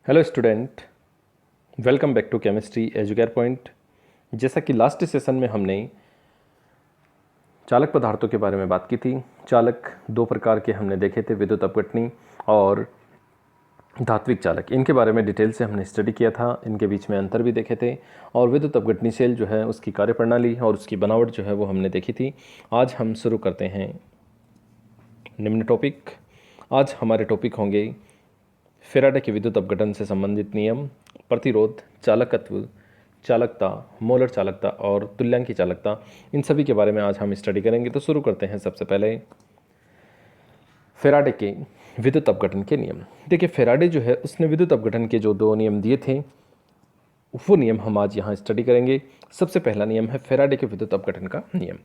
Hello student, welcome back to chemistry Educare point. जैसा कि last session में हमने चालक पदार्थों के बारे में बात की थी। चालक दो प्रकार के हमने देखे थे, विद्युत अपघटनी और धात्विक चालक। इनके बारे में डिटेल से हमने स्टडी किया था, इनके बीच में अंतर भी देखे थे और विद्युत अपघटनी सेल जो है उसकी कार्यप्रणाली और उसकी बनावट जो है वो हमने देखी थी। आज हम शुरू करते हैं निम्न टॉपिक। आज हमारे टॉपिक होंगे फेराडे के विद्युत अपघटन से संबंधित नियम, प्रतिरोध, चालकत्व, चालकता, मोलर चालकता और तुल्यांकी चालकता। इन सभी के बारे में आज हम स्टडी करेंगे। तो शुरू करते हैं सबसे पहले फेराडे के विद्युत अपघटन के नियम। देखिए, फेराडे जो है उसने विद्युत अपघटन के जो दो नियम दिए थे वो नियम हम आज यहाँ स्टडी करेंगे। सबसे पहला नियम है फेराडे के विद्युत अपघटन का नियम।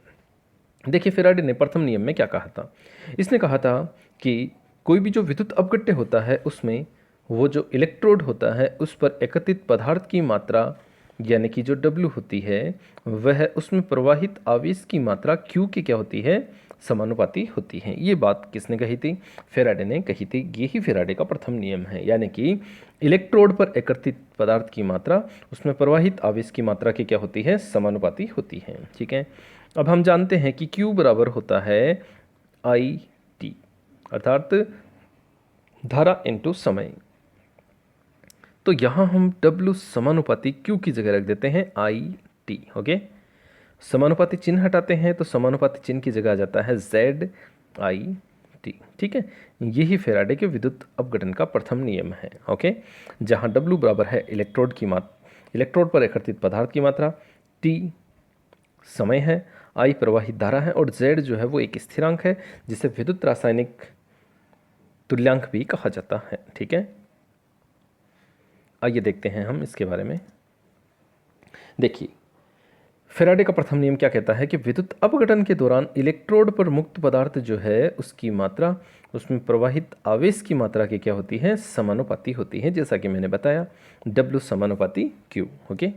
देखिए, फेराडे ने प्रथम नियम में क्या कहा था। इसने कहा था कि कोई भी जो विद्युत अपघट्य होता है उसमें वो जो इलेक्ट्रोड होता है उस पर एकत्रित पदार्थ की मात्रा यानी कि जो W होती है वह उसमें प्रवाहित आवेश की मात्रा Q की क्या होती है, समानुपाती होती है। ये बात किसने कही थी? फेराडे ने कही थी। यही फेराडे का प्रथम नियम है, यानी कि इलेक्ट्रोड पर एकत्रित पदार्थ की मात्रा उसमें प्रवाहित आवेश की मात्रा की क्या होती है, समानुपाती होती है। ठीक है, अब हम जानते हैं कि Q बराबर होता है IT, अर्थात धारा इंटू समय। तो यहाँ हम W समानुपाती Q की जगह रख देते हैं IT। ओके, समानुपाती चिन्ह हटाते हैं तो समानुपाती चिन्ह की जगह आ जाता है ZIT। ठीक है, यही फेराडे के विद्युत अपघटन का प्रथम नियम है। ओके, जहाँ W बराबर है इलेक्ट्रोड पर एकत्रित पदार्थ की मात्रा, T समय है, I प्रवाहित धारा है और Z जो है वो एक स्थिरांक है जिसे विद्युत रासायनिक तुल्यांक भी कहा जाता है। ठीक है, आइए देखते हैं हम इसके बारे में। देखिए, फेराडे का प्रथम नियम क्या कहता है कि विद्युत अपघटन के दौरान इलेक्ट्रोड पर मुक्त पदार्थ जो है उसकी मात्रा उसमें प्रवाहित आवेश की मात्रा की क्या होती है, समानुपाती होती है। जैसा कि मैंने बताया, W समानुपाती Q। ओके,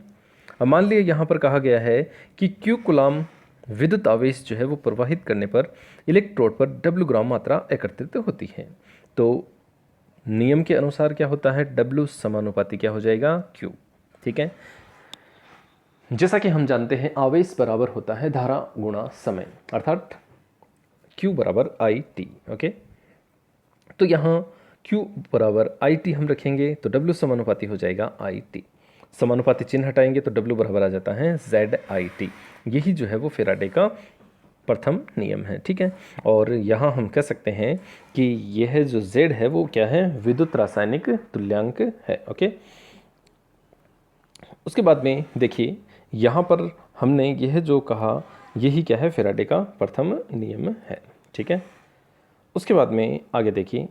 अब मान लिया यहाँ पर कहा गया है कि Q कूलाम विद्युत आवेश जो है वो प्रवाहित करने पर इलेक्ट्रोड पर W ग्राम मात्रा एकत्रित होती है। तो नियम के अनुसार क्या होता है, W समानुपाती क्या हो जाएगा, Q। ठीक है, जैसा कि हम जानते हैं आवेश बराबर होता है धारा गुणा समय, अर्थात Q बराबर IT। ओके, तो यहाँ Q बराबर IT हम रखेंगे तो W समानुपाती हो जाएगा IT। समानुपाती चिन्ह हटाएंगे तो W बराबर आ जाता है ZIT। यही जो है वो फेराडे का प्रथम नियम है। ठीक है, और यहाँ हम कह सकते हैं कि यह जो Z है वो क्या है, विद्युत रासायनिक तुल्यांक है। ओके, उसके बाद में देखिए यहाँ पर हमने यह जो कहा यही क्या है, फेराडे का प्रथम नियम है। ठीक है, उसके बाद में आगे देखिए,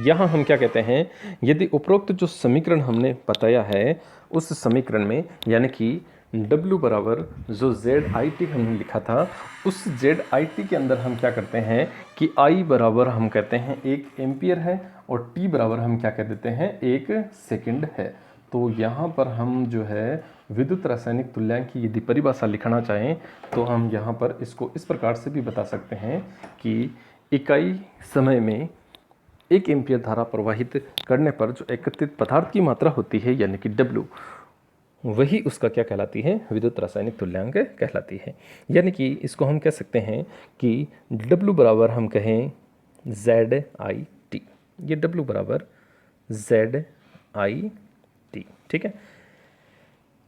यहाँ हम क्या कहते हैं, यदि उपरोक्त जो समीकरण हमने बताया है उस समीकरण में यानी कि W बराबर जो ZIT हमने लिखा था उस ZIT के अंदर हम क्या करते हैं कि I बराबर हम कहते हैं 1 एम्पियर है और T बराबर हम क्या कह देते हैं, 1 सेकंड है। तो यहाँ पर हम जो है विद्युत रासायनिक तुल्यांक की यदि परिभाषा लिखना चाहें तो हम यहाँ पर इसको इस प्रकार से भी बता सकते हैं कि इकाई समय में 1 एम्पियर धारा प्रवाहित करने पर जो एकत्रित पदार्थ की मात्रा होती है यानी कि W, वही उसका क्या कहलाती है, विद्युत रासायनिक तुल्यांक कहलाती है। यानी कि इसको हम कह सकते हैं कि W बराबर हम कहें ZIT, ये W बराबर ZIT। ठीक है,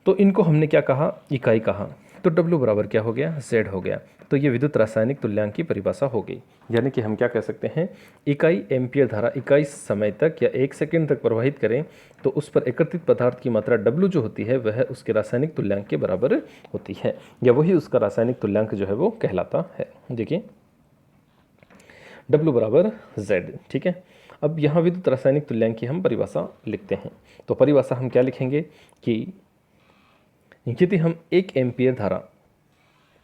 तो इनको हमने क्या कहा, इकाई कहा, तो W बराबर क्या हो गया, Z हो गया। तो ये विद्युत रासायनिक तुल्यांक की परिभाषा हो गई। यानी कि हम क्या कह सकते हैं, इकाई एम्पियर धारा इकाई समय तक या 1 सेकंड तक प्रवाहित करें तो उस पर एकत्रित पदार्थ की मात्रा W जो होती है वह उसके रासायनिक तुल्यांक के बराबर होती है, या वही उसका रासायनिक तुल्यांक जो है वो कहलाता है। देखिए, W बराबर Z। ठीक है, अब यहाँ विद्युत रासायनिक तुल्यांक की हम परिभाषा लिखते हैं। तो परिभाषा हम क्या लिखेंगे कि यदि हम 1 एम्पियर धारा,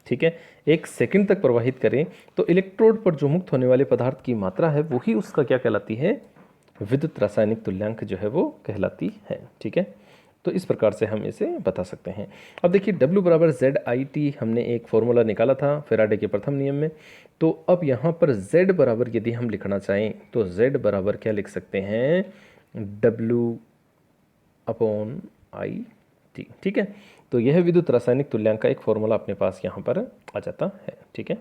ठीक है, 1 सेकंड तक प्रवाहित करें तो इलेक्ट्रोड पर जो मुक्त होने वाले पदार्थ की मात्रा है वही उसका क्या कहलाती है, विद्युत रासायनिक तुल्यांक जो है वो कहलाती है। ठीक है, तो इस प्रकार से हम इसे बता सकते हैं। अब देखिए W बराबर ZIT हमने एक फॉर्मूला निकाला था फैराडे के प्रथम नियम में। तो अब यहाँ पर Z बराबर यदि हम लिखना चाहें तो Z बराबर क्या लिख सकते हैं, W/I/T। ठीक है, तो यह विद्युत रासायनिक तुल्यांक का एक फॉर्मूला अपने पास यहाँ पर आ जाता है। ठीक है,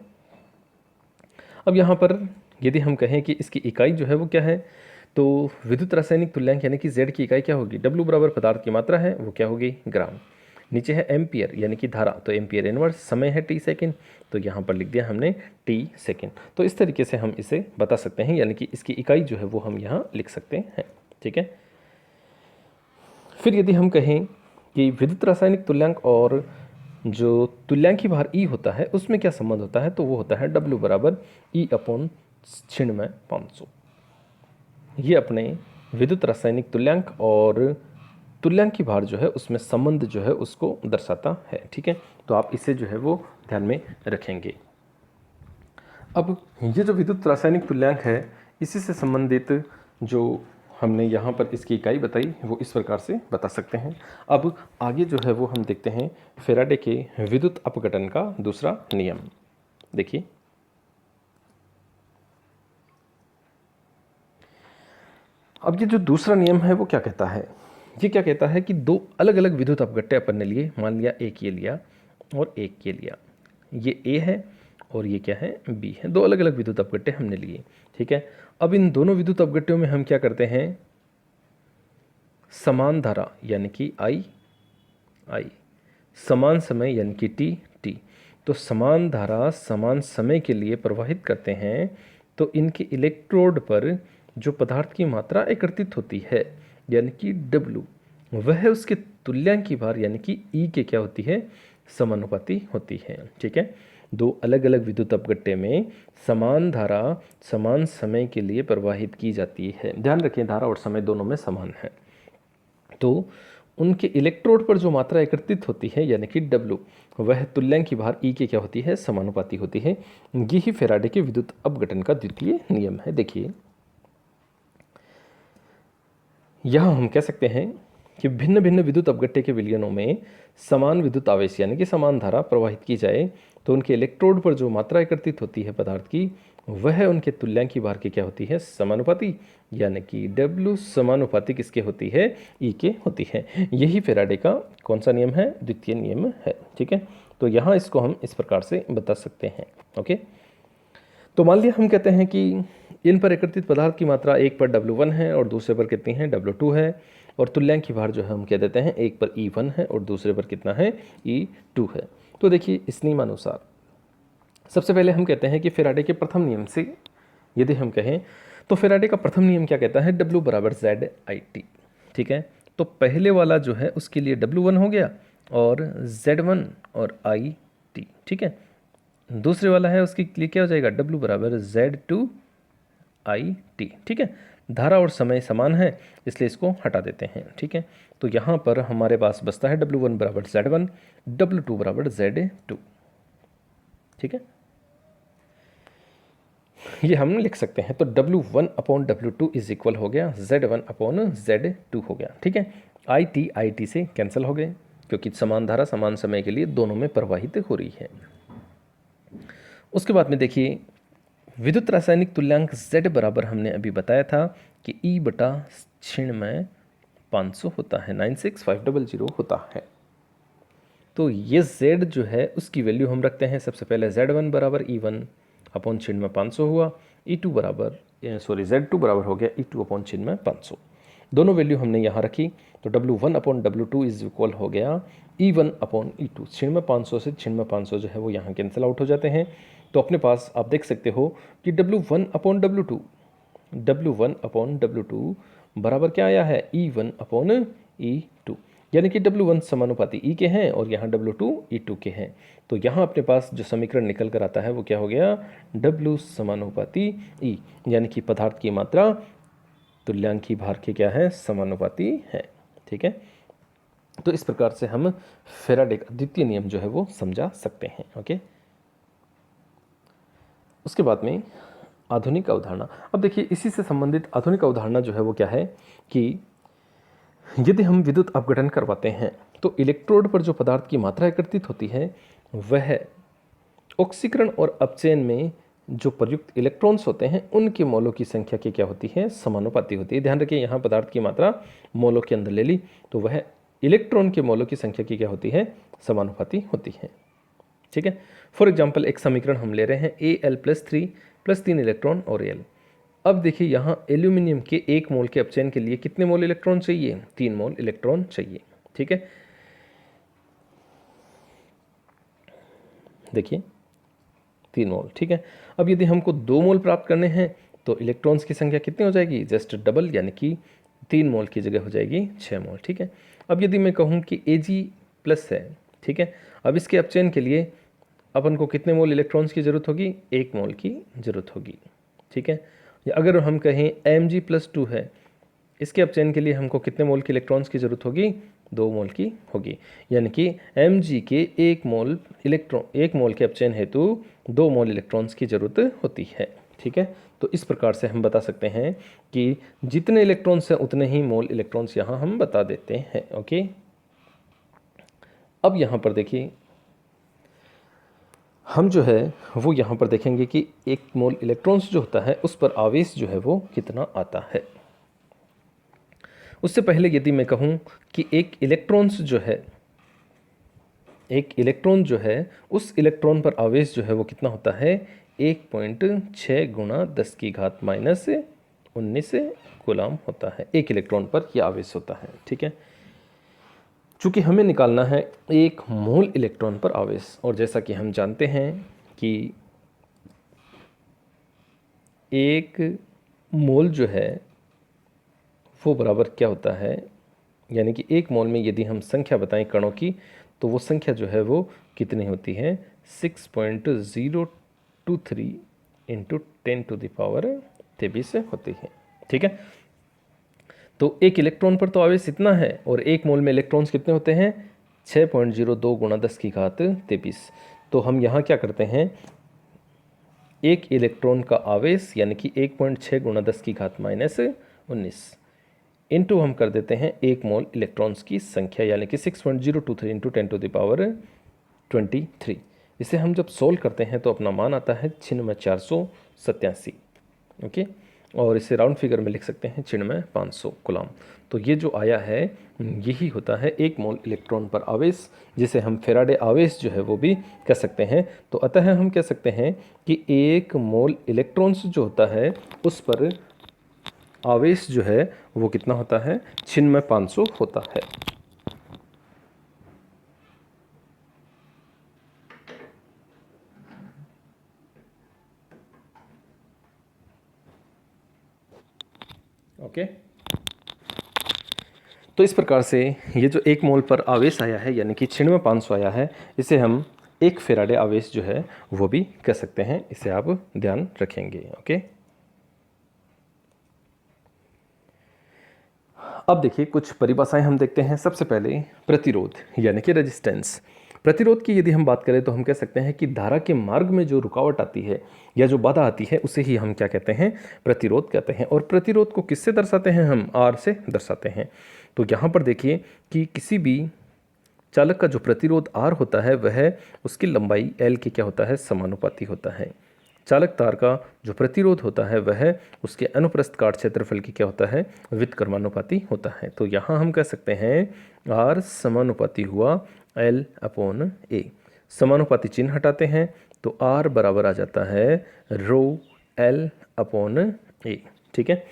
अब यहाँ पर यदि हम कहें कि इसकी इकाई जो है वो क्या है, तो विद्युत रासायनिक तुल्यांक यानी कि Z की इकाई क्या होगी, W बराबर पदार्थ की मात्रा है वो क्या होगी, ग्राम। नीचे है एम्पियर यानी कि धारा, तो एम्पियर इनवर्स, समय है T सेकेंड, तो यहाँ पर लिख दिया हमने T सेकेंड। तो इस तरीके से हम इसे बता सकते हैं, यानी कि इसकी इकाई जो है वो हम यहाँ लिख सकते हैं। ठीक है, फिर यदि हम कहें कि विद्युत रासायनिक तुल्यांक और जो तुल्यांकी भार E होता है उसमें क्या संबंध होता है, तो वो होता है W बराबर E/96,500। ये अपने विद्युत रासायनिक तुल्यांक और तुल्यांकी भार जो है उसमें संबंध जो है उसको दर्शाता है। ठीक है, तो आप इसे जो है वो ध्यान में रखेंगे। अब ये जो विद्युत रासायनिक तुल्यांक है इसी से संबंधित जो हमने यहाँ पर इसकी इकाई बताई वो इस प्रकार से बता सकते हैं। अब आगे जो है वो हम देखते हैं फैराडे के विद्युत अपघटन का दूसरा नियम। देखिए, अब ये जो दूसरा नियम है वो क्या कहता है, ये क्या कहता है कि दो अलग अलग विद्युत अपघट्य अपन ने लिए, मान लिया एक ये लिया और एक ये लिया, ये A है और ये क्या है, B है, दो अलग अलग विद्युत अपघट्य हमने लिए। ठीक है, अब इन दोनों विद्युत अपघट्यों में हम क्या करते हैं, समान धारा यानी कि I, समान समय यानी कि T। तो समान धारा समान समय के लिए प्रवाहित करते हैं, तो इनके इलेक्ट्रोड पर जो पदार्थ की मात्रा एकत्रित होती है यानी कि W, वह उसके तुल्यांकी भार यानी कि E के क्या होती है, समानुपाती होती है। ठीक है, दो अलग अलग विद्युत अपघट्य में समान धारा समान समय के लिए प्रवाहित की जाती है। ध्यान रखिए, धारा और समय दोनों में समान है, तो उनके इलेक्ट्रोड पर जो मात्रा एकत्रित होती है यानी कि W, वह तुल्यांकी भार E के क्या होती है, समानुपाती होती है। यही फैराडे के विद्युत अपघटन का द्वितीय नियम है। देखिए, यहाँ हम कह सकते हैं कि भिन्न भिन्न विद्युत अपघट्य के विलयनों में समान विद्युत आवेश यानी कि समान धारा प्रवाहित की जाए तो उनके इलेक्ट्रोड पर जो मात्रा एकत्रित होती है पदार्थ की, वह उनके तुल्यांकी भार की क्या होती है, समानुपाती, यानी कि W समानुपाती किसके होती है, E के होती है। यही फैराडे का कौन सा नियम है, द्वितीय नियम है। ठीक है, तो यहाँ इसको हम इस प्रकार से बता सकते हैं। ओके, तो मान लिया हम कहते हैं कि इन पर एकत्रित पदार्थ की मात्रा एक पर W1 है और दूसरे पर कितनी है, W2 है, और तुल्यांकी भार जो है हम कह देते हैं एक पर E1 है और दूसरे पर कितना है, E2 है। तो देखिए, इस नियमानुसार सबसे पहले हम कहते हैं कि फैराडे के प्रथम नियम से यदि हम कहें तो फैराडे का प्रथम नियम क्या कहता है, W बराबर ZIT। ठीक है, तो पहले वाला जो है उसके लिए W1 हो गया और Z1 और IT। ठीक है, दूसरे वाला है उसके लिए क्या हो जाएगा, W बराबर Z2IT। ठीक है, धारा और समय समान है इसलिए इसको हटा देते हैं। ठीक है, तो यहाँ पर हमारे पास बचता है W1 बराबर Z1, W2 बराबर Z2। ठीक है, ये हम लिख सकते हैं, तो W1/W2 इज इक्वल हो गया Z1/Z2 हो गया। ठीक है, IT से कैंसिल हो गए क्योंकि समान धारा समान समय के लिए दोनों में प्रवाहित हो रही है। उसके बाद में देखिए, विद्युत रासायनिक तुल्यांक Z बराबर हमने अभी बताया था कि E/96,500 होता है, 96500 होता है। तो ये Z जो है उसकी वैल्यू हम रखते हैं, सबसे पहले Z1 बराबर E1/96,500 हुआ, Z2 बराबर हो गया E2/96,500। दोनों वैल्यू हमने यहाँ रखी, तो W1/W2 इज इक्वल हो गया E1/E2। 96,500 से 96,500 जो है वो यहाँ कैंसिल आउट हो जाते हैं, तो अपने पास आप देख सकते हो कि W1/W2 बराबर क्या आया है, E1/E2, यानी कि W1 समानुपाती E के हैं और यहाँ W2 E2 के हैं। तो यहाँ अपने पास जो समीकरण निकल कर आता है वो क्या हो गया, W समानुपाती E, यानी कि पदार्थ की मात्रा तुल्यांकी भार के क्या है, समानुपाती है। ठीक है, तो इस प्रकार से हम फैराडे का द्वितीय नियम जो है वो समझा सकते हैं। ओके, उसके बाद में आधुनिक अवधारणा। अब देखिए, इसी से संबंधित आधुनिक अवधारणा जो है वो क्या है कि यदि हम विद्युत अपघटन करवाते हैं तो इलेक्ट्रोड पर जो पदार्थ की मात्रा एकत्रित होती है वह ऑक्सीकरण और अपचयन में जो प्रयुक्त इलेक्ट्रॉन्स होते हैं उनके मोलों की संख्या की क्या होती है, समानुपाती होती है। ध्यान रखिए, यहाँ पदार्थ की मात्रा मोलों के अंदर ले ली तो वह इलेक्ट्रॉन के मोलों की संख्या की क्या होती है, समानुपाती होती है। ठीक है। फॉर एग्जाम्पल एक समीकरण हम ले रहे हैं Al+3 प्लस 3 इलेक्ट्रॉन और Al। अब देखिए यहाँ एल्यूमिनियम के 1 मोल के अपचयन के लिए कितने मोल इलेक्ट्रॉन चाहिए, 3 मोल इलेक्ट्रॉन चाहिए। ठीक है, देखिए 3 मोल। ठीक है, अब यदि हमको 2 मोल प्राप्त करने हैं तो इलेक्ट्रॉन्स की संख्या कितनी हो जाएगी, जस्ट डबल, यानी कि 3 मोल की जगह हो जाएगी 6 मोल। ठीक है, अब यदि मैं कहूँ कि Ag+ है, ठीक है, अब इसके अपचयन के लिए अपन को कितने मोल इलेक्ट्रॉन्स की ज़रूरत होगी, 1 मोल की ज़रूरत होगी। ठीक है, या अगर हम कहें Mg+2 है, इसके अपचयन के लिए हमको कितने मोल की इलेक्ट्रॉन्स की ज़रूरत होगी, 2 मोल की होगी। यानी कि Mg के 1 मोल के अपचयन हेतु 2 मोल इलेक्ट्रॉन्स की ज़रूरत होती है। ठीक है, तो इस प्रकार से हम बता सकते हैं कि जितने इलेक्ट्रॉन्स हैं उतने ही मोल इलेक्ट्रॉन्स यहाँ हम बता देते हैं। ओके, अब यहाँ पर देखिए हम जो है वो यहाँ पर देखेंगे कि 1 मोल इलेक्ट्रॉन्स जो होता है उस पर आवेश जो है वो कितना आता है। उससे पहले यदि मैं कहूँ कि एक इलेक्ट्रॉन जो है उस इलेक्ट्रॉन पर आवेश जो है वो कितना होता है, 1.6 गुणा 10 की घात -19 कूलम होता है। एक इलेक्ट्रॉन पर यह आवेश होता है। ठीक है, चूँकि हमें निकालना है 1 मोल इलेक्ट्रॉन पर आवेश, और जैसा कि हम जानते हैं कि 1 मोल जो है वो बराबर क्या होता है, यानी कि 1 मोल में यदि हम संख्या बताएं कणों की तो वो संख्या जो है वो कितनी होती है, 6.023 इंटू 10⁻23 होती है। ठीक है, तो एक इलेक्ट्रॉन पर तो आवेश इतना है और 1 मोल में इलेक्ट्रॉन्स कितने होते हैं, 6.02 गुणा 10 की घात 23। तो हम यहाँ क्या करते हैं, एक इलेक्ट्रॉन का आवेश यानी कि 1.6 गुणा 10 की घात -19 इंटू हम कर देते हैं 1 मोल इलेक्ट्रॉन्स की संख्या यानी कि 6.023 इंटू 10⁻23। इसे हम जब सोल्व करते हैं तो अपना मान आता है 96,487। ओके, और इसे राउंड फिगर में लिख सकते हैं 96,500 कूलम। तो ये जो आया है यही होता है 1 मोल इलेक्ट्रॉन पर आवेश, जिसे हम फेराडे आवेश जो है वो भी कह सकते हैं। तो अतः हम कह सकते हैं कि 1 मोल इलेक्ट्रॉन्स जो होता है उस पर आवेश जो है वो कितना होता है, 96,500 होता है। ओके, तो इस प्रकार से ये जो 1 मोल पर आवेश आया है यानी कि 96,500 आया है, इसे हम एक फेराडे आवेश जो है वो भी कह सकते हैं। इसे आप ध्यान रखेंगे। ओके, अब देखिए कुछ परिभाषाएं हम देखते हैं। सबसे पहले प्रतिरोध यानी कि रेजिस्टेंस। प्रतिरोध की यदि हम बात करें तो हम कह सकते हैं कि धारा के मार्ग में जो रुकावट आती है या जो बाधा आती है उसे ही हम क्या कहते हैं, प्रतिरोध कहते हैं। और प्रतिरोध को किससे दर्शाते हैं, हम आर से दर्शाते हैं। तो यहाँ पर देखिए कि किसी भी चालक का जो प्रतिरोध आर होता है वह उसकी लंबाई एल के क्या होता है, समानुपाती होता है। चालक तार का जो प्रतिरोध होता है वह उसके अनुप्रस्थ काट क्षेत्रफल की क्या होता है, व्युत्क्रमानुपाती होता है। तो यहाँ हम कह सकते हैं आर समानुपाती हुआ L/A। समानुपाती चिन्ह हटाते हैं तो आर बराबर आ जाता है ρL/A। ठीक है,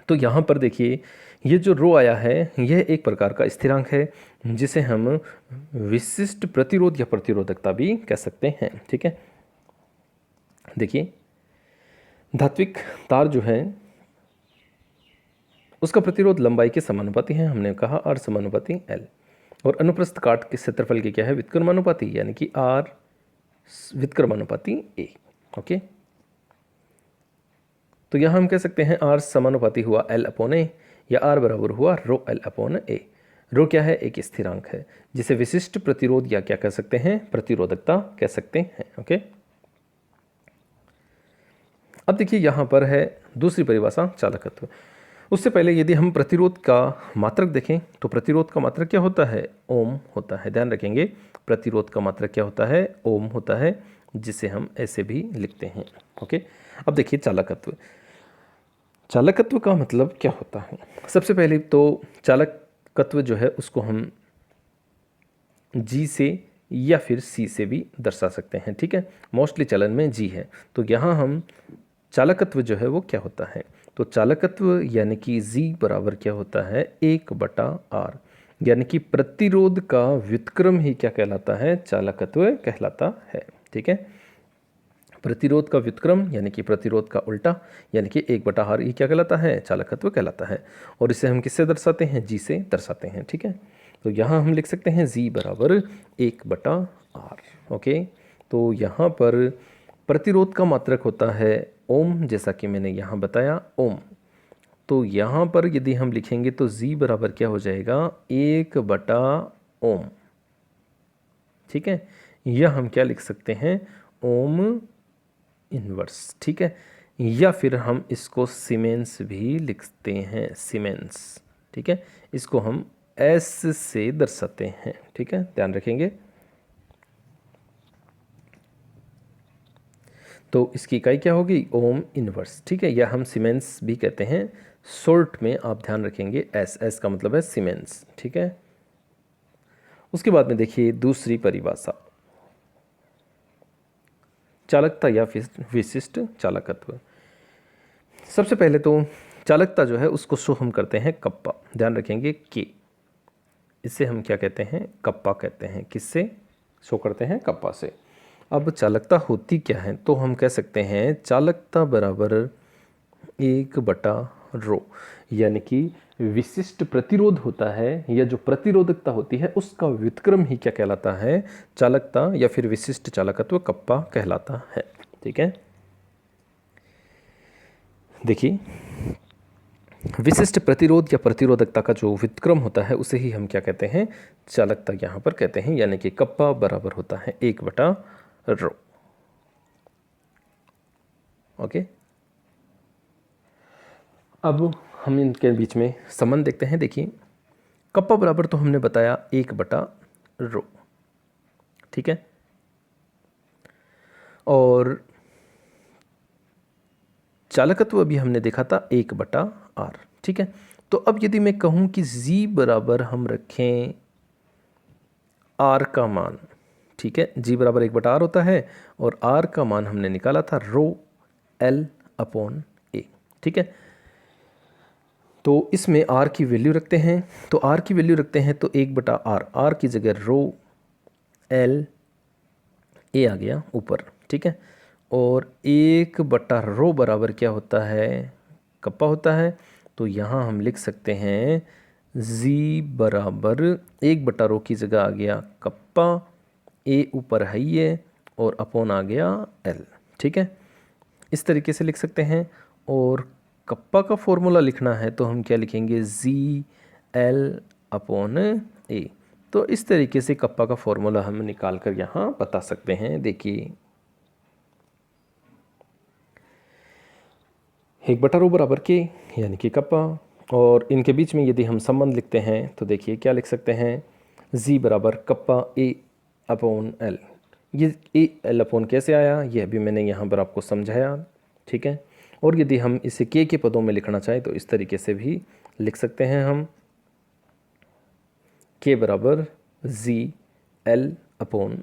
तो यहाँ पर देखिए ये जो रो आया है यह एक प्रकार का स्थिरांक है जिसे हम विशिष्ट प्रतिरोध या प्रतिरोधकता भी कह सकते हैं। ठीक है, देखिए धात्विक तार जो है उसका प्रतिरोध लंबाई के समानुपाती है, हमने कहा आर समानुपाती एल, और अनुप्रस्थ काट के क्षेत्रफल की क्या है, व्युत्क्रमानुपाती, यानी कि आर व्युत्क्रमानुपाती ए। ओके, तो यहाँ हम कह सकते हैं आर समानुपाती हुआ L/A या आर बराबर हुआ ρL/A। रो क्या है, एक स्थिरांक है जिसे विशिष्ट प्रतिरोध या क्या कह सकते हैं, प्रतिरोधकता कह सकते हैं। ओके, अब देखिए यहाँ पर है दूसरी परिभाषा चालकत्व। उससे पहले यदि हम प्रतिरोध का मात्रक देखें तो प्रतिरोध का मात्रक क्या होता है, ओम होता है। ध्यान रखेंगे प्रतिरोध का मात्रक क्या होता है, ओम होता है, जिसे हम ऐसे भी लिखते हैं। ओके, अब देखिए चालकत्व। चालकत्व का मतलब क्या होता है? सबसे पहले तो चालकत्व जो है उसको हम जी से या फिर सी से भी दर्शा सकते हैं। ठीक है, मोस्टली चलन में जी है, तो यहाँ हम चालकत्व जो है वो क्या होता है, तो चालकत्व यानी कि जी बराबर क्या होता है, 1/r, यानी कि प्रतिरोध का व्युत्क्रम ही क्या कहलाता है, चालकत्व कहलाता है। ठीक है, प्रतिरोध का व्युत्क्रम यानी कि प्रतिरोध का उल्टा यानी कि 1/r ही क्या कहलाता है, चालकत्व कहलाता है। और इसे हम किससे दर्शाते हैं, जी से दर्शाते हैं। ठीक है, तो यहाँ हम लिख सकते हैं जी बराबर 1/r। ओके, तो यहाँ पर प्रतिरोध का मात्रक होता है ओम, जैसा कि मैंने यहाँ बताया ओम। तो यहाँ पर यदि हम लिखेंगे तो जी बराबर क्या हो जाएगा, 1/ओम। ठीक है, यह हम क्या लिख सकते हैं, ओम इनवर्स। ठीक है, या फिर हम इसको सीमेंस भी लिखते हैं, सीमेंस। ठीक है, इसको हम एस से दर्शाते हैं। ठीक है, ध्यान रखेंगे। तो इसकी इकाई क्या होगी, ओम इनवर्स। ठीक है, या हम सीमेंस भी कहते हैं, शॉर्ट में आप ध्यान रखेंगे एस, एस का मतलब है सीमेंस। ठीक है, उसके बाद में देखिए दूसरी परिभाषा, चालकता या विशिष्ट चालकत्व। सबसे पहले तो चालकता जो है उसको शो हम करते हैं कप्पा। ध्यान रखेंगे के, इसे हम क्या कहते हैं, कप्पा कहते हैं। किससे शो करते हैं, कप्पा से। अब चालकता होती क्या है, तो हम कह सकते हैं चालकता बराबर 1/ρ, यानी कि विशिष्ट प्रतिरोध होता है या जो प्रतिरोधकता होती है उसका व्युत्क्रम ही क्या कहलाता है, चालकता या फिर विशिष्ट चालकत्व कप्पा कहलाता है। ठीक है, देखिए विशिष्ट प्रतिरोध या प्रतिरोधकता का जो व्युत्क्रम होता है उसे ही हम क्या कहते हैं, चालकता यहाँ पर कहते हैं, यानी कि कप्पा बराबर होता है 1/ρ। ओके, अब हम इनके बीच में संबंध देखते हैं। देखिए कप्पा बराबर तो हमने बताया 1/ρ। ठीक है, और चालकत्व अभी हमने देखा था 1/r। ठीक है, तो अब यदि मैं कहूँ कि z बराबर हम रखें r का मान, ठीक है, g बराबर 1/r होता है और r का मान हमने निकाला था ρl/a। ठीक है, तो इसमें r की वैल्यू रखते हैं, तो r की वैल्यू रखते हैं तो 1/r, r की जगह ρl a आ गया ऊपर। ठीक है, और 1/ρ बराबर क्या होता है, कप्पा होता है। तो यहाँ हम लिख सकते हैं z बराबर 1/ρ की जगह आ गया कप्पा, a ऊपर है ये और अपॉन आ गया l। ठीक है, इस तरीके से लिख सकते हैं। और कप्पा का फॉर्मूला लिखना है तो हम क्या लिखेंगे, ZL/A। तो इस तरीके से कप्पा का फॉर्मूला हम निकाल कर यहाँ बता सकते हैं। देखिए 1/ρ बराबर के यानी कि कप्पा, और इनके बीच में यदि हम संबंध लिखते हैं तो देखिए क्या लिख सकते हैं, Z बराबर कप्पा A/L। ये A/L कैसे आया, यह भी मैंने यहाँ पर आपको समझाया। ठीक है, और यदि हम इसे के पदों में लिखना चाहें तो इस तरीके से भी लिख सकते हैं हम, के बराबर ZL/A।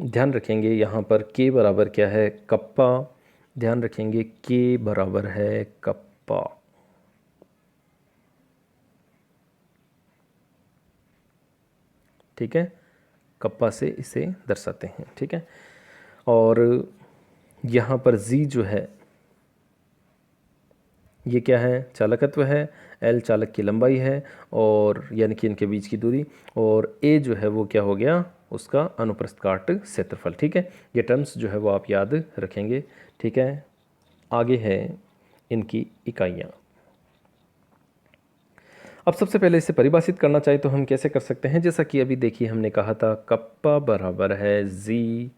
ध्यान रखेंगे यहाँ पर के बराबर क्या है, कप्पा। ध्यान रखेंगे के बराबर है कप्पा। ठीक है, कप्पा से इसे दर्शाते हैं। ठीक है, और यहाँ पर जी जो है ये क्या है, चालकत्व है, एल चालक की लंबाई है और यानी कि इनके बीच की दूरी, और ए जो है वो क्या हो गया, उसका अनुप्रस्थ काट क्षेत्रफल। ठीक है, ये टर्म्स जो है वो आप याद रखेंगे। ठीक है, आगे है इनकी इकाइयाँ। अब सबसे पहले इसे परिभाषित करना चाहिए तो हम कैसे कर सकते हैं, जैसा कि अभी देखिए हमने कहा था कप्पा बराबर है ZL/A।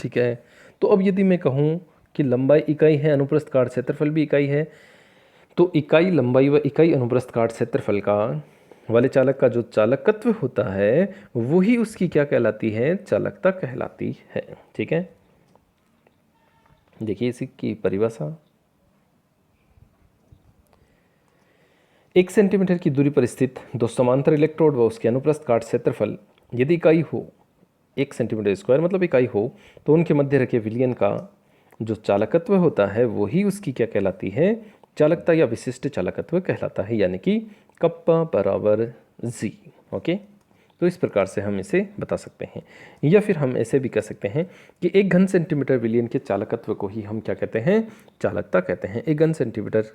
ठीक है, तो अब यदि मैं कहूँ कि लंबाई इकाई है, अनुप्रस्थ काट क्षेत्रफल भी इकाई है, तो इकाई लंबाई व इकाई अनुप्रस्थ काट क्षेत्रफल का वाले चालक का जो चालकत्व होता है वही उसकी क्या कहलाती है, चालकता कहलाती है। ठीक है, देखिए इसी की परिभाषा। 1 सेंटीमीटर की दूरी पर स्थित दो समांतर इलेक्ट्रोड व उसके अनुप्रस्थ काट क्षेत्रफल यदि इकाई हो, 1 सेंटीमीटर स्क्वायर मतलब इकाई हो, तो उनके मध्य रखे विलयन का जो चालकत्व होता है वही उसकी क्या कहलाती है, चालकता या विशिष्ट चालकत्व कहलाता है, यानी कि कप्पा बराबर जी। ओके, तो इस प्रकार से हम इसे बता सकते हैं। या फिर हम ऐसे भी कह सकते हैं कि 1 घन सेंटीमीटर विलयन के चालकत्व को ही हम क्या कहते हैं, चालकता कहते हैं। 1 घन सेंटीमीटर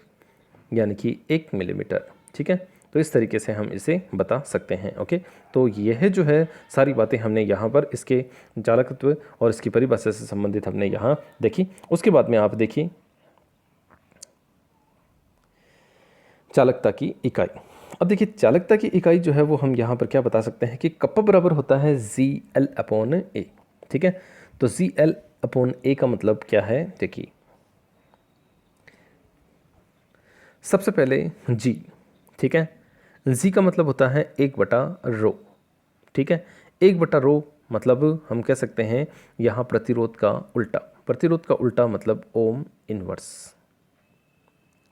यानी कि 1 मिलीमीटर। ठीक है, तो इस तरीके से हम इसे बता सकते हैं। ओके, तो यह जो है सारी बातें हमने यहाँ पर इसके चालकत्व और इसकी परिभाषा से संबंधित हमने यहाँ देखी। उसके बाद में आप देखिए चालकता की इकाई। अब देखिए चालकता की इकाई जो है वो हम यहाँ पर क्या बता सकते हैं कि कप्पा बराबर होता है ZL/A। ठीक है, तो ZL/A का मतलब क्या है, देखिए सबसे पहले G। ठीक है, G का मतलब होता है 1/ρ। ठीक है, 1/ρ मतलब हम कह सकते हैं यहाँ प्रतिरोध का उल्टा। प्रतिरोध का उल्टा मतलब ओम इनवर्स।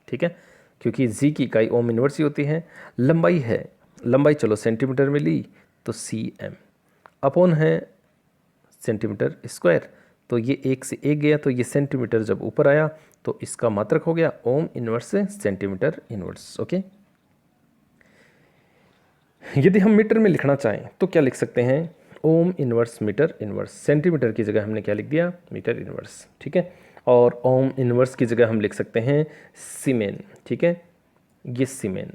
ठीक है, क्योंकि जी की इकाई ओम इनवर्स ही होती है। लंबाई है, लंबाई चलो सेंटीमीटर में ली तो cm, अपॉन है सेंटीमीटर स्क्वायर, तो ये 1 से 1 गया, तो ये सेंटीमीटर जब ऊपर आया तो इसका मात्रक हो गया ohm inverse centimetre inverse. Okay, यदि हम मीटर में लिखना चाहें तो क्या लिख सकते हैं, ohm inverse metre inverse. Centimetre की जगह हमने क्या लिख दिया, मीटर इनवर्स। ठीक है, और ओम इनवर्स की जगह हम लिख सकते हैं सीमेन। ठीक है, ये सीमेन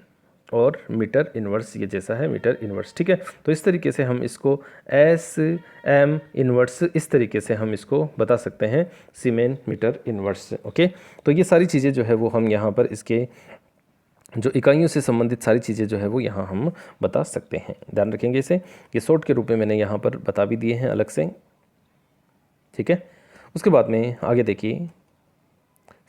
और मीटर इनवर्स ये जैसा है मीटर इनवर्स। ठीक है, तो इस तरीके से हम इसको SM इनवर्स इस तरीके से हम इसको बता सकते हैं, सीमेन मीटर इनवर्स। ओके, तो ये सारी चीज़ें जो है वो हम यहाँ पर इसके जो इकाइयों से संबंधित सारी चीज़ें जो है वो यहाँ हम बता सकते हैं। ध्यान रखेंगे इसे, ये शॉर्ट के रूप में मैंने यहाँ पर बता भी दिए हैं अलग से। ठीक है, उसके बाद में आगे देखिए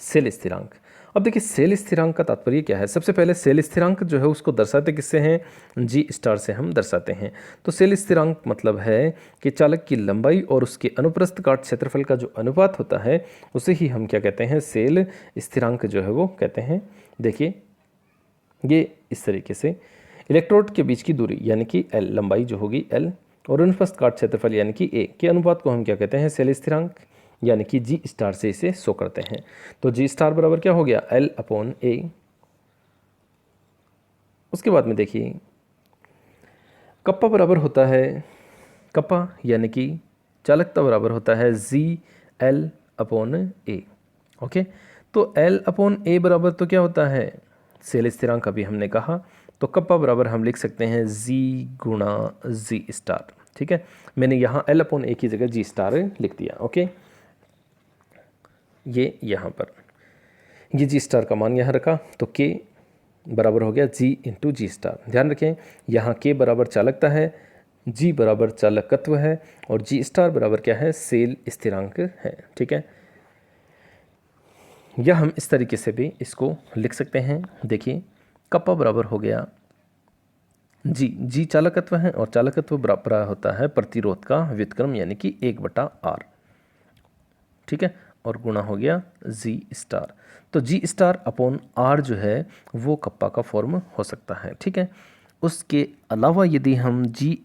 सेल स्थिरांक। अब देखिए सेल स्थिरांक का तात्पर्य क्या है। सबसे पहले सेल स्थिरांक जो है उसको दर्शाते किससे हैं, G* से हम दर्शाते हैं। तो सेल स्थिरांक मतलब है कि चालक की लंबाई और उसके अनुप्रस्थ काट क्षेत्रफल का जो अनुपात होता है उसे ही हम क्या कहते हैं, सेल स्थिरांक जो है वो कहते हैं। देखिए ये इस तरीके से इलेक्ट्रोड के बीच की दूरी यानी कि L, लंबाई जो होगी L, और अनुप्रस्थ काट क्षेत्रफल यानी कि A के अनुपात को हम क्या कहते हैं, सेल स्थिरांक यानी कि G* से इसे शो करते हैं। तो G* बराबर क्या हो गया, L/A। उसके बाद में देखिए कप्पा बराबर होता है, कप्पा यानी कि चालकता बराबर होता है ZL/A। ओके, तो L/A बराबर तो क्या होता है, सेल स्थिरांक अभी हमने कहा, तो कप्पा बराबर हम लिख सकते हैं G*G*। ठीक है, मैंने यहाँ L/A की जगह G* लिख दिया। ओके, ये यहाँ पर ये G* का मान यहाँ रखा, तो K बराबर हो गया G*G*। ध्यान रखें यहाँ K बराबर चालकता है, G बराबर चालकत्व है और G* बराबर क्या है, सेल स्थिरांक है। ठीक है, या हम इस तरीके से भी इसको लिख सकते हैं। देखिए कप्पा बराबर हो गया G चालकत्व है और चालकत्व बराबर होता है प्रतिरोध का व्युत्क्रम यानी कि 1/R। ठीक है, और गुणा हो गया G*। तो G*/R जो है वो कप्पा का फॉर्म हो सकता है। ठीक है, उसके अलावा यदि हम G*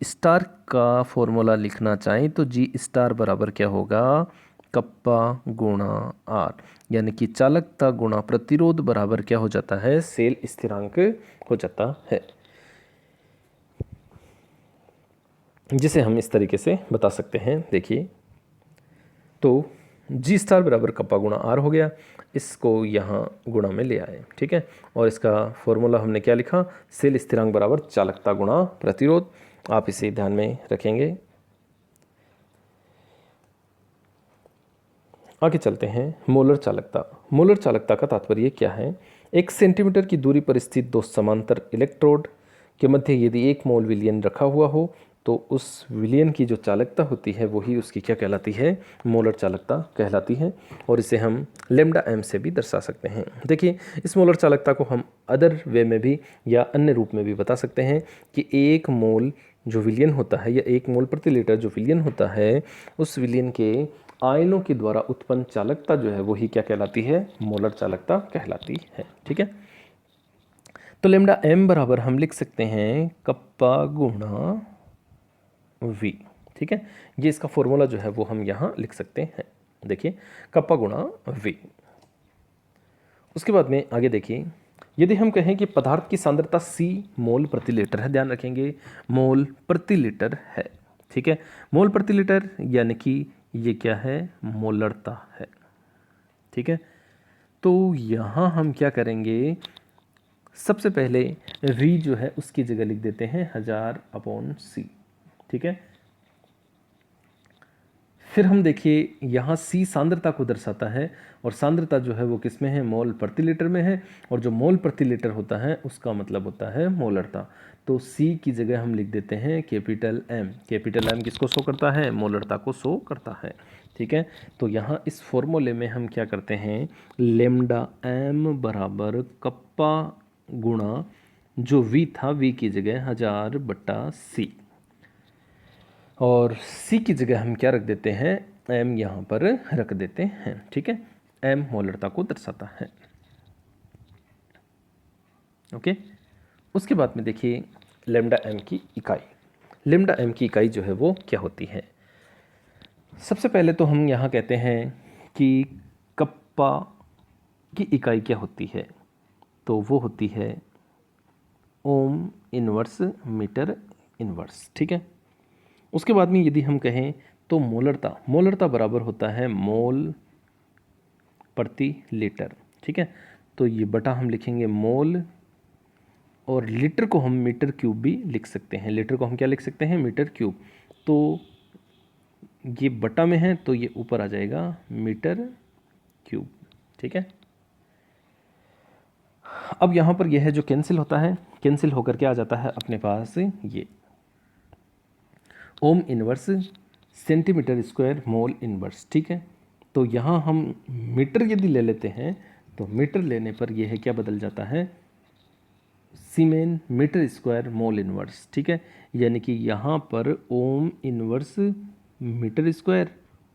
का फॉर्मूला लिखना चाहें तो G* बराबर क्या होगा, कप्पा गुणा R, यानी कि चालकता गुणा प्रतिरोध बराबर क्या हो जाता है, सेल स्थिरांक हो जाता है, जिसे हम इस तरीके से बता सकते हैं। देखिए तो G* बराबर कप्पा गुणा R हो गया, इसको यहाँ गुणा में ले आए। ठीक है, और इसका फॉर्मूला हमने क्या लिखा, सेल स्थिरांक बराबर चालकता गुणा प्रतिरोध। आप इसे ध्यान में रखेंगे। आगे चलते हैं मोलर चालकता। मोलर चालकता का तात्पर्य क्या है, 1 सेंटीमीटर की दूरी पर स्थित दो समांतर इलेक्ट्रोड के मध्य यदि 1 मोल विलयन रखा हुआ हो तो उस विलयन की जो चालकता होती है वही उसकी क्या कहलाती है, मोलर चालकता कहलाती है। और इसे हम लेमडा एम से भी दर्शा सकते हैं। देखिए इस मोलर चालकता को हम अदर वे में भी या अन्य रूप में भी बता सकते हैं कि एक मोल जो विलयन होता है या 1 मोल प्रति लीटर जो विलयन होता है, उस विलयन के आयनों के द्वारा उत्पन्न चालकता जो है वही क्या कहलाती है, मोलर चालकता कहलाती है। ठीक है, तो लेमडा एम बराबर हम लिख सकते हैं कप्पा गुणा वी। ठीक है, ये इसका फॉर्मूला जो है वो हम यहाँ लिख सकते हैं। देखिए कप्पा गुणा वी। उसके बाद में आगे देखिए, यदि हम कहें कि पदार्थ की सांद्रता C मोल प्रति लीटर है, ध्यान रखेंगे मोल प्रति लीटर है। ठीक है, मोल प्रति लीटर यानी कि ये क्या है, मोलरता है। ठीक है, तो यहाँ हम क्या करेंगे, सबसे पहले V जो है उसकी जगह लिख देते हैं 1000/C। ठीक है, फिर हम देखिए यहाँ C सांद्रता को दर्शाता है और सांद्रता जो है वो किस में है, मोल प्रति लीटर में है। और जो मोल प्रति लीटर होता है उसका मतलब होता है मोलरता। तो C की जगह हम लिख देते हैं कैपिटल M। कैपिटल M किसको शो करता है, मोलरता को शो करता है। ठीक है, तो यहाँ इस फॉर्मूले में हम क्या करते हैं, लेमडा M बराबर कप्पा गुणा जो V था, V की जगह 1000/C और C की जगह हम क्या रख देते हैं, M यहाँ पर रख देते हैं। ठीक है, M मोलरता को दर्शाता है। ओके, उसके बाद में देखिए लेमडा M की इकाई। लेमडा M की इकाई जो है वो क्या होती है, सबसे पहले तो हम यहाँ कहते हैं कि कप्पा की इकाई क्या होती है, तो वो होती है ओम इनवर्स मीटर इनवर्स। ठीक है, उसके बाद में यदि हम कहें तो मोलरता बराबर होता है मोल प्रति लीटर। ठीक है, तो ये बटा हम लिखेंगे मोल और लीटर को हम मीटर क्यूब भी लिख सकते हैं। लीटर को हम क्या लिख सकते हैं, मीटर क्यूब। तो ये बटा में है तो ये ऊपर आ जाएगा मीटर क्यूब। ठीक है, अब यहाँ पर यह है जो कैंसिल होता है, कैंसिल होकर के आ जाता है अपने पास ये ohm inverse centimetre square mole inverse. ठीक है, तो यहाँ हम मीटर यदि ले लेते हैं तो मीटर लेने पर यह है क्या बदल जाता है, सीमेन मीटर स्क्वायर मोल इनवर्स। ठीक है, यानी कि यहाँ पर ओम इनवर्स मीटर स्क्वायर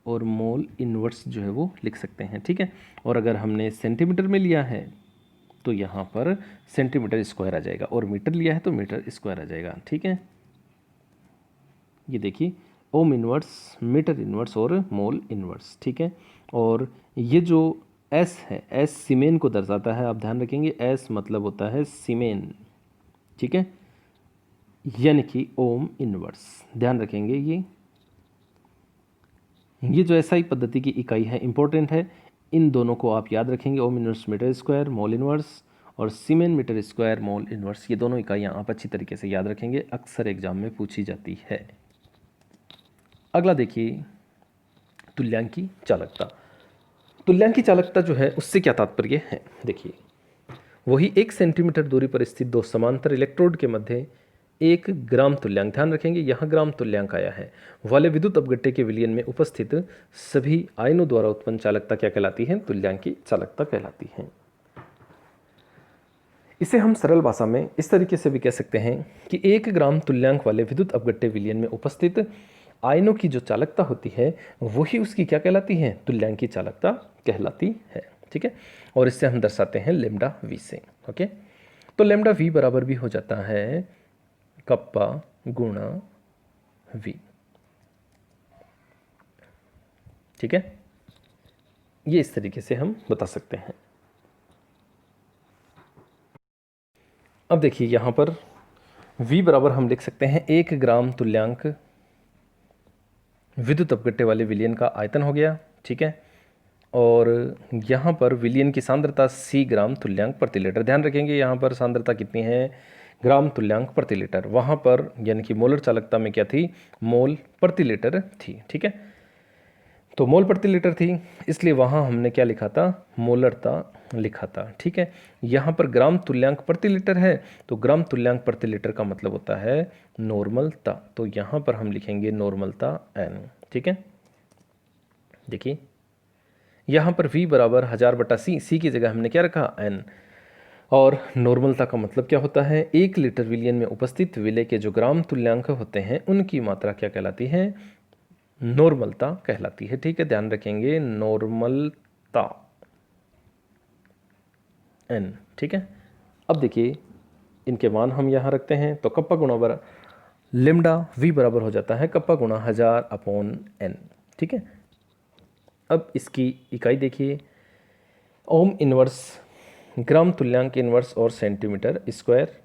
और मोल इनवर्स जो है वो लिख सकते हैं। ठीक है, और अगर हमने सेंटीमीटर में लिया है तो यहाँ पर सेंटीमीटर स्क्वायर आ जाएगा और मीटर लिया है तो मीटर स्क्वायर आ जाएगा। ठीक है, ये देखिए ओम इनवर्स, मीटर इनवर्स और मोल इनवर्स। ठीक है, और ये जो S है, S सीमेन को दर्शाता है। आप ध्यान रखेंगे S मतलब होता है सीमेन। ठीक है, यानी कि ओम इनवर्स, ध्यान रखेंगे ये जो SI पद्धति की इकाई है इंपॉर्टेंट है, इन दोनों को आप याद रखेंगे, ohm inverse metre square mole inverse और siemens metre square mole inverse. ये दोनों इकाइयाँ आप अच्छी तरीके से याद रखेंगे, अक्सर एग्जाम में पूछी जाती है। अगला देखिए तुल्यांकी चालकता। तुल्यांकी चालकता जो है उससे क्या तात्पर्य है, देखिए वही 1 सेंटीमीटर दूरी पर स्थित 2 समांतर इलेक्ट्रोड के मध्य 1 ग्राम तुल्यांक, ध्यान रखेंगे यहाँ ग्राम तुल्यांक आया है, वाले विद्युत अपघट्य के विलयन में उपस्थित सभी आयनों द्वारा उत्पन्न चालकता क्या कहलाती है, तुल्यांकी चालकता कहलाती है। इसे हम सरल भाषा में इस तरीके से भी कह सकते हैं कि 1 ग्राम तुल्यांक वाले विद्युत अपघट्य विलयन में उपस्थित आयनों की जो चालकता होती है वही उसकी क्या कहलाती है, तुल्यांकी चालकता कहलाती है। ठीक है, और इससे हम दर्शाते हैं लेमडा वी से। ओके, तो लेमडा वी बराबर भी हो जाता है कप्पा गुणा वी। ठीक है, ये इस तरीके से हम बता सकते हैं। अब देखिए यहाँ पर V बराबर हम लिख सकते हैं 1 ग्राम तुल्यांक विद्युत अपघट्य वाले विलयन का आयतन हो गया। ठीक है, और यहाँ पर विलयन की सांद्रता C ग्राम तुल्यांक प्रति लीटर, ध्यान रखेंगे यहाँ पर सांद्रता कितनी है, ग्राम तुल्यांक प्रति लीटर। वहाँ पर यानी कि मोलर चालकता में क्या थी, मोल प्रति लीटर थी। ठीक है, तो मोल प्रति लीटर थी, इसलिए वहाँ हमने क्या लिखा था, मोलरता लिखा था। ठीक है, यहाँ पर ग्राम तुल्यांक प्रति लीटर है, तो ग्राम तुल्यांक प्रति लीटर का मतलब होता है नॉर्मलता, तो यहाँ पर हम लिखेंगे नॉर्मलता n। ठीक है, देखिए यहाँ पर v बराबर 1000/c, c की जगह हमने क्या रखा n, और नॉर्मलता का मतलब क्या होता है, 1 लीटर विलयन में उपस्थित विलय के जो ग्राम तुल्यांक होते हैं उनकी मात्रा क्या कहलाती है, नॉर्मलता कहलाती है। ठीक है, ध्यान रखेंगे नॉर्मलता n। ठीक है, अब देखिए इनके मान हम यहाँ रखते हैं, तो कप्पा गुणा बर लिम्डा v बराबर हो जाता है कप्पा गुणा 1000/n। ठीक है, अब इसकी इकाई देखिए, ओम इनवर्स, ग्राम तुल्यांक इनवर्स और सेंटीमीटर स्क्वायर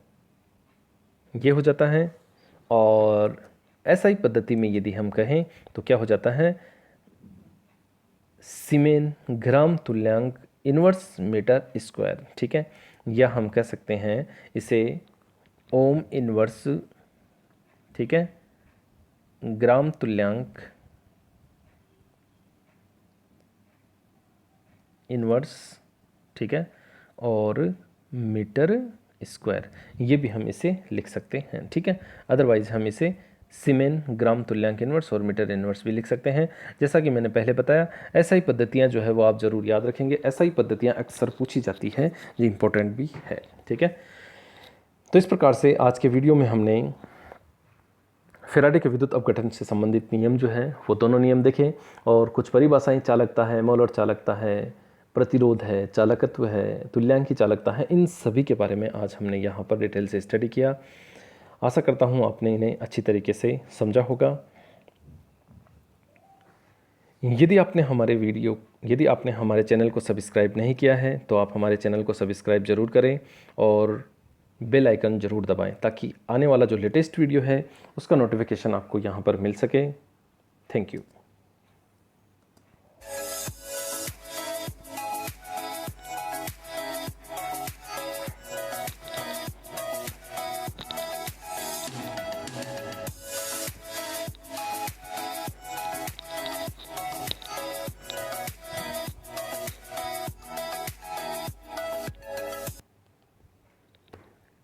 ये हो जाता है, और ऐसा ही पद्धति में यदि हम कहें तो क्या हो जाता है, सीमेन ग्राम तुल्यांक इनवर्स मीटर स्क्वायर। ठीक है, या हम कह सकते हैं इसे ओम इनवर्स, ठीक है, ग्राम तुल्यांक इनवर्स, ठीक है, और मीटर स्क्वायर, ये भी हम इसे लिख सकते हैं। ठीक है, अदरवाइज हम इसे सीमेन ग्राम तुल्यांक इनवर्स और मीटर इनवर्स भी लिख सकते हैं। जैसा कि मैंने पहले बताया, ऐसा ही पद्धतियाँ जो है वो आप ज़रूर याद रखेंगे, ऐसा ही पद्धतियाँ अक्सर पूछी जाती है, जो इम्पोर्टेंट भी है। ठीक है, तो इस प्रकार से आज के वीडियो में हमने फैराडे के विद्युत अपघटन से संबंधित नियम जो है वो दोनों नियम देखे, और कुछ परिभाषाएं, चालकता है, मोलर चालकता है, प्रतिरोध है, चालकत्व है, तुल्यांकी चालकता है, इन सभी के बारे में आज हमने यहाँ पर डिटेल से स्टडी किया। आशा करता हूँ आपने इन्हें अच्छी तरीके से समझा होगा। यदि आपने हमारे चैनल को सब्सक्राइब नहीं किया है तो आप हमारे चैनल को सब्सक्राइब ज़रूर करें और बेल आइकन ज़रूर दबाएं, ताकि आने वाला जो लेटेस्ट वीडियो है उसका नोटिफिकेशन आपको यहाँ पर मिल सके। Thank you.